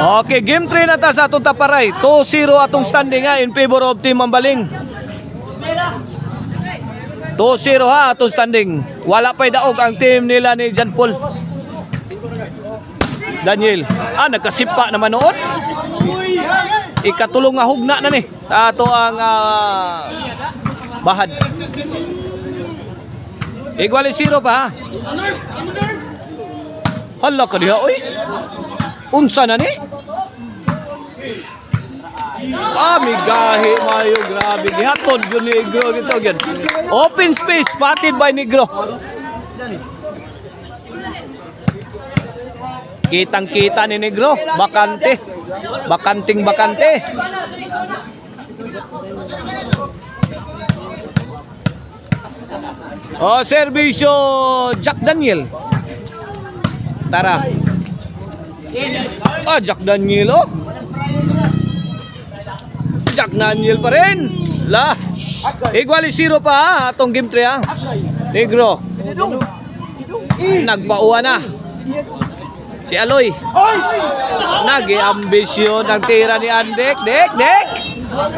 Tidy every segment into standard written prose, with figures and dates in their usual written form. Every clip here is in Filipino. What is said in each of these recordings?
Okay, game 3 na ta sa atong taparay. 2-0 atong standing ha in favor of Team Mambaling. 2-0 ha atong standing. Wala pa'y daog ang team nila ni John Paul. Daniel. Nagkasipa naman noon. Ikatulong nga hugna na ni sa ato ang bahad. Igual 0 pa ha. Hala ka diha oy. Unsa na ni? Migahi mayo, grabe. Gihatod yun ni Negro dito yun. Open space, spotted by Negro. Kitang-kita ni Negro. Bakante. Bakanting-bakante. Servisyo Jack Daniel. Tara. Jack Daniel Jack Daniel pa rin. Igual 0 pa ha, atong game 3 ha. Negro. Nagpauwa na. Si Aloy. Nag-ambisyon ng tira ni Andek. Dek.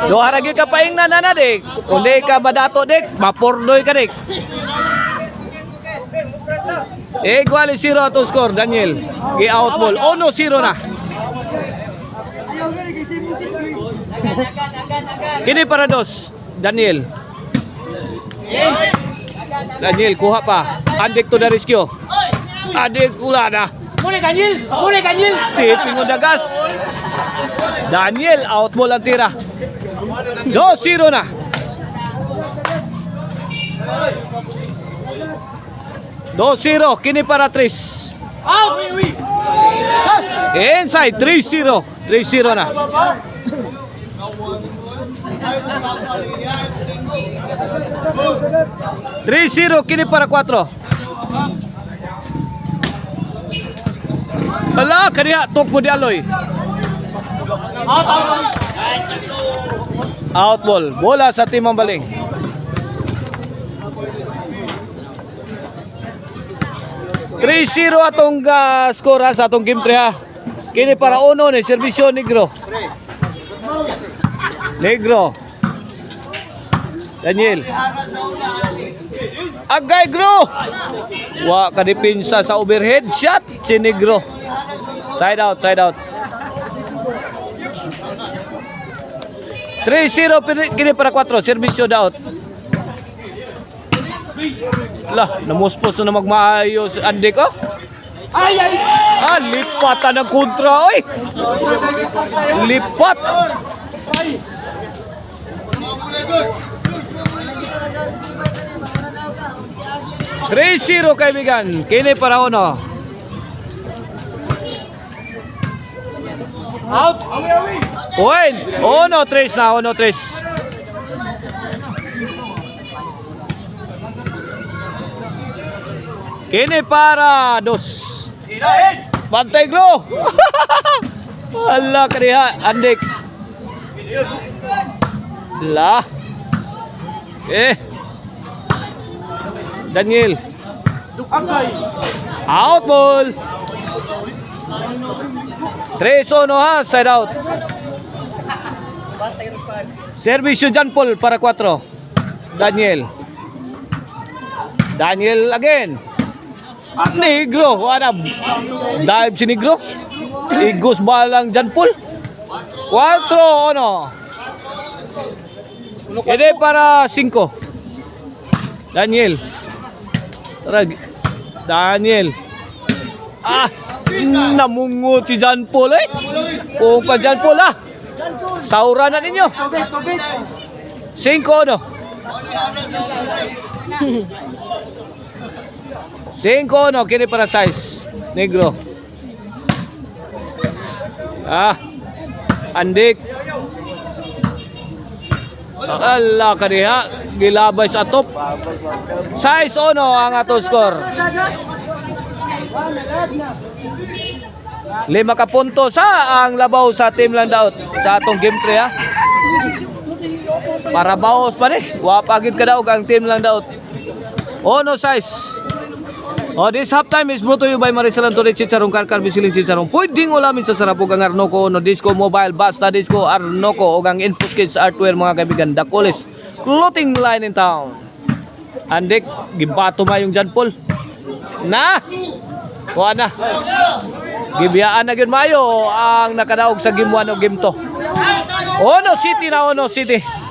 Doharagi ka paing na Dek. Kung di ka badato Dek, mapurdoy ka Dek. Igual 0 atong score, Daniel. Gi-out ball. 1-0 na. Kini para dos, Daniel. Daniel, kuha pa. Andek to the rescue. Andek ula na. Muli Daniel. Stepping on the gas. Daniel, out ball ang tira. 2-0 na. Kini para Tris. Out! Inside, 3-0. 3-0 na. Kini para 4. Ala, kaniya, tok mo di Aloy. Out ball. Bola sa Team Mambaling. 3-0 atong score sa atong game 3 ha. Kini para uno ni servisyo Negro. Daniel. Agay Gro. Wa ka dipinsa sa overhead shot si Negro. Side out. 3-0 kini para 4 servisyo daot. Namuspos na magmaayos Andek lipatan ng kontra oy. Lipat. 3-0 kaibigan. Kini para uno. Out! Uy, 1-3 na, 1-3. Kini para dos. Bantay Gro. Hala kaniha Andek. Daniel. Out ball. 3-1 ha, side out. Servisyo John Paul para 4. Daniel again. Negro, dive si Negro. Igos balang John Paul. 4-1. Ini para 5. Daniel. Namungot si John Paul Kung pa John Paul saura na ninyo. 5-1. 5-1 kini para size Negro. Andek. Allah kaniha gilabay sa top. Size 1 ang ato score. 5 ka punto sa ang labaw sa Team Landaut sa atong game 3 ha. Para baos pa ni. Wapagid ka daog ang Team Landaut. Ono size. Oh, this halftime is brought to you by Marisalan Torit Chicharong Karkar Bisiling Chicharong. Pwedeng ulamin sa sarap ug ang Arnoco no Disco Mobile basta Disco Arnoco ug ang Infos Kids Artwear mga kaibigan. The coolest clothing line in town. Andik gibato ma yung John Paul. Na. Kuha na. Gibiyaan na gyud mayo ang nakadaog sa game 1 o game 2. Ono City na Ono City.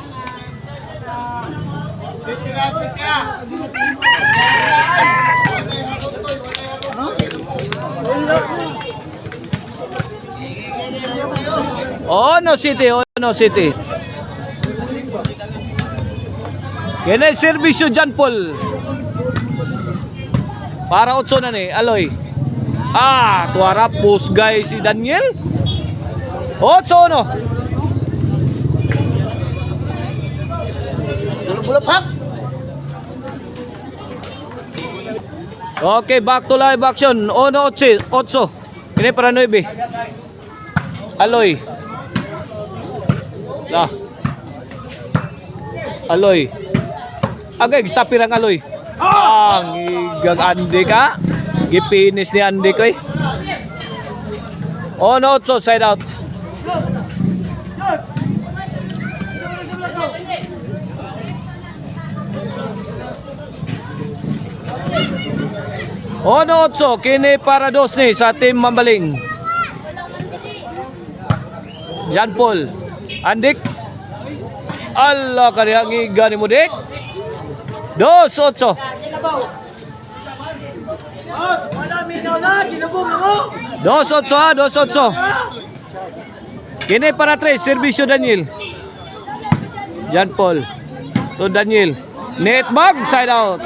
Ono City, Ono City. Kene serbisyo John Paul. Para 8 na ni Aloy. Tuara post guys si Daniel. 8 no. Okay, back to live action. 8. Ini para 9. Aloy. Lah. Aloy. Agay, stopper ang Aloy. Ang igang Andi ka. Gipinis ni Andi ko eh. 8, side out. Ono 8, kini para 2 ni sa team Mambaling. Jan Paul, Andik. Allah kaya giga ni mo dik. 2-8. Wala minaw na, ginubong na mo. 2-8. Kini para 3, serbisyo Daniel. Jan Paul to Daniel. Net mag, side out.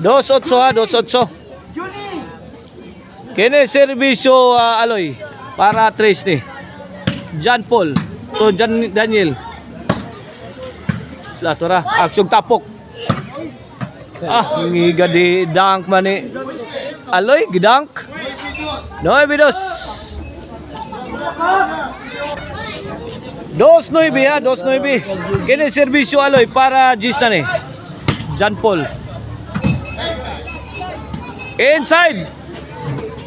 2-8. Kini serbisyo Aloy para 3 ni Jan Paul to Daniel. Tura aksyon tapok. Ngiga di dunk man ni Aloy gidunk. 9-2. 2-9. Kini serbisyo Aloy para Gis na ni Jan Paul. Inside.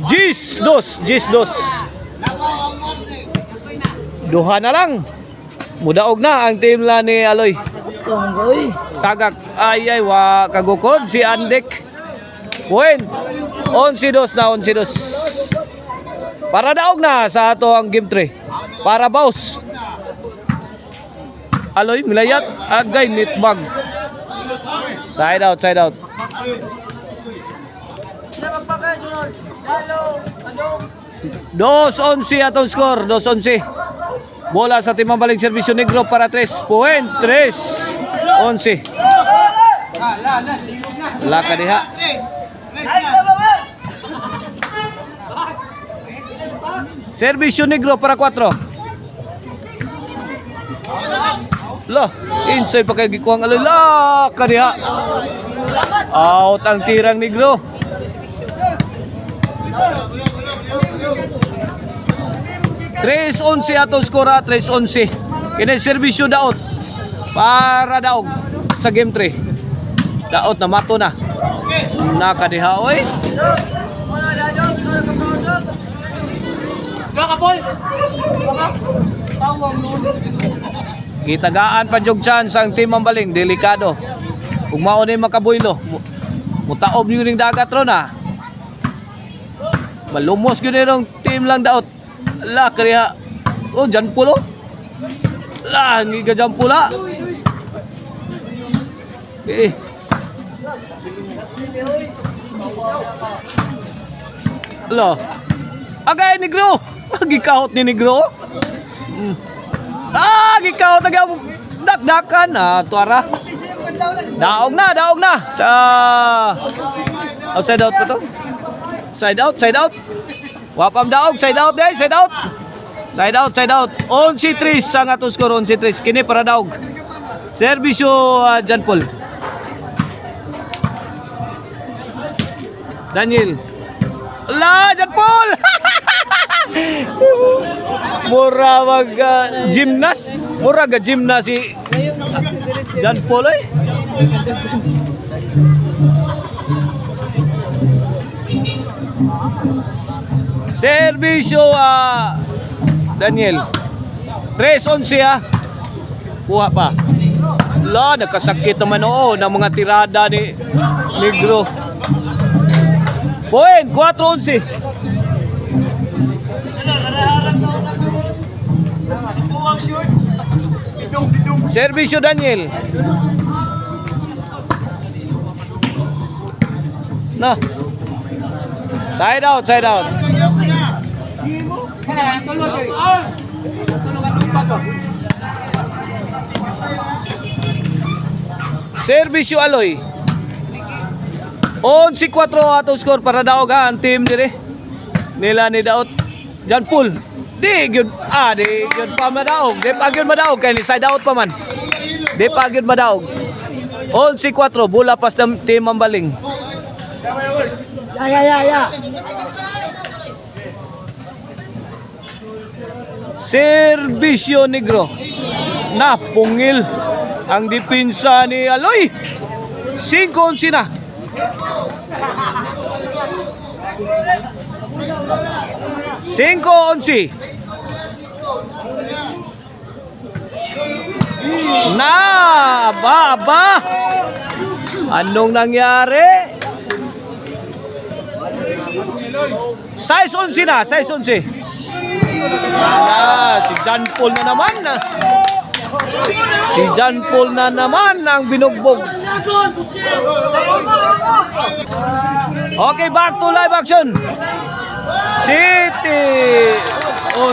Gis 2. Duha na lang. Mudaog na ang team la ni Aloy. Tagak ayay wa kagukod si Andek. Point. 11-2 na 11-2. Para daog na sa ato ang game 3. Para boss. Aloy milayat agay nitbag. Side out. 2-11 atong score. 2-11. Bola sa timang balik serbisyo Negro para 3 point. 3-11. Laka diha. Serbisyo Negro para 4. Loh, inside pa kay gikuang Aloy. Laka diha. Out ang tirang Negro. Tres 11 atong skora, 3-11. Kini serbisyo daot para daog sa game 3. Daot na mato na. Nakadiha oy. Gitagaan pa jog chance ang team Mambaling, delikado. Ug mao ni makabuylo. Mutaob niyo ning dagat ro na. Malumos gyud nung team lang daot. La kariha. Jan Pulo. La ngiga Jan Pula. Lo. Agay Negro. Gikahot ni Negro. Gikahot agay dakdakan tuara. Daog na sa outside out pa to. Side out. Wapam daog, side out. 11-3 sang atong score 11-3. Kini para daog. Serbisyo Jan Paul. Daniel. Jan Paul. Mura mag gymnast si John Paul eh. Servisyo Daniel. 3-11 ah. Kuha pa. La, nagkasakit naman ng mga tirada ni Negro. Point, 4-11. Servisyo Daniel. Nah. Side out, side out. Servisyo Aloy. 11-4 ato score para daog ang team dire. Nila ni Daot. Jan Pool. Di gyud pa madaog. Di pa gyud madaog kay ni side out pa man. Di pa gyud madaog. 11-4 bola pas team Mambaling. Ya. Servisyo Negro. Napungil ang depensa ni Aloy. 5-11 na. Ba. Anong nangyari? 6-11 na, 6-11. Si John Paul na naman. Si John Paul na naman ang binugbog. Okay, back to live action. City.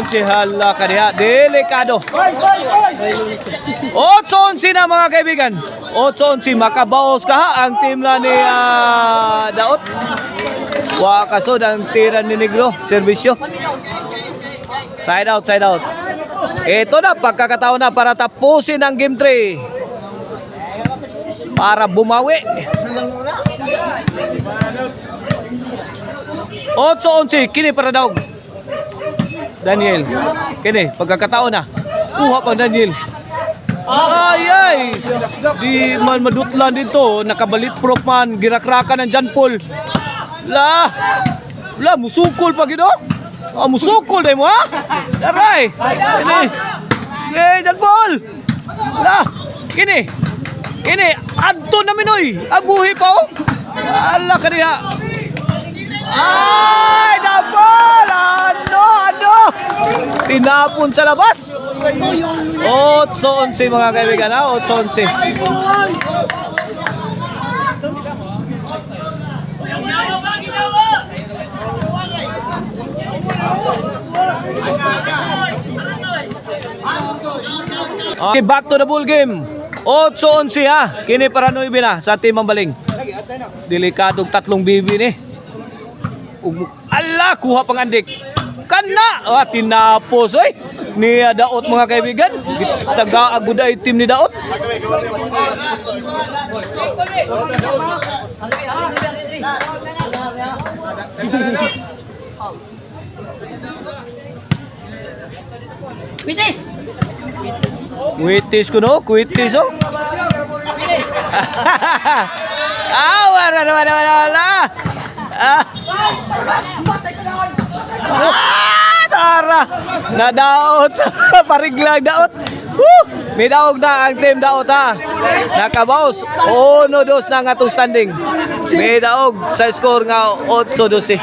Si hala kaniya. Delikado. 8-11 na mga kaibigan. 8-11. Makabaos ka ang team na ni Daot. Wakasod ang tira ni Negro. Servisyo. Side out, side out. Ito na, pagkakataon na para tapusin ang game 3. Para bumawi. 8-11, kini para daog. Daniel. Kini, pagkakataon na. Kuha pa Daniel. Ay. Di man madutlan dito. Nakabalit proof man. Girakrakan ng John Paul. La, musukol pa gino. Musukol dahil mo ha? Daray! Kini! John Paul! La! Kini! Adto na minoy! Abuhi pa oh! Ala ka niya! Ay! John Paul! Ano? Tinapon sa labas! 8-11 mga kaibigan ha? 8-11. Okay, back to the ball game. 8-11 ha. Kini para 9 na sa team Mambaling. Delikadong 3 bibi ni. Ala, kuha pang andik. Kana! Tinapos oy. Ni Daot mga kaibigan. Taga-agud ay team ni Daot. Kwitis ko no? Kwitis oh. Wala. Tara. Nadaot. Pariglang Daot. May daog na ang team Daot ha. Nakabaos. 1-2 na nga itong standing. May daog sa score nga 8-12.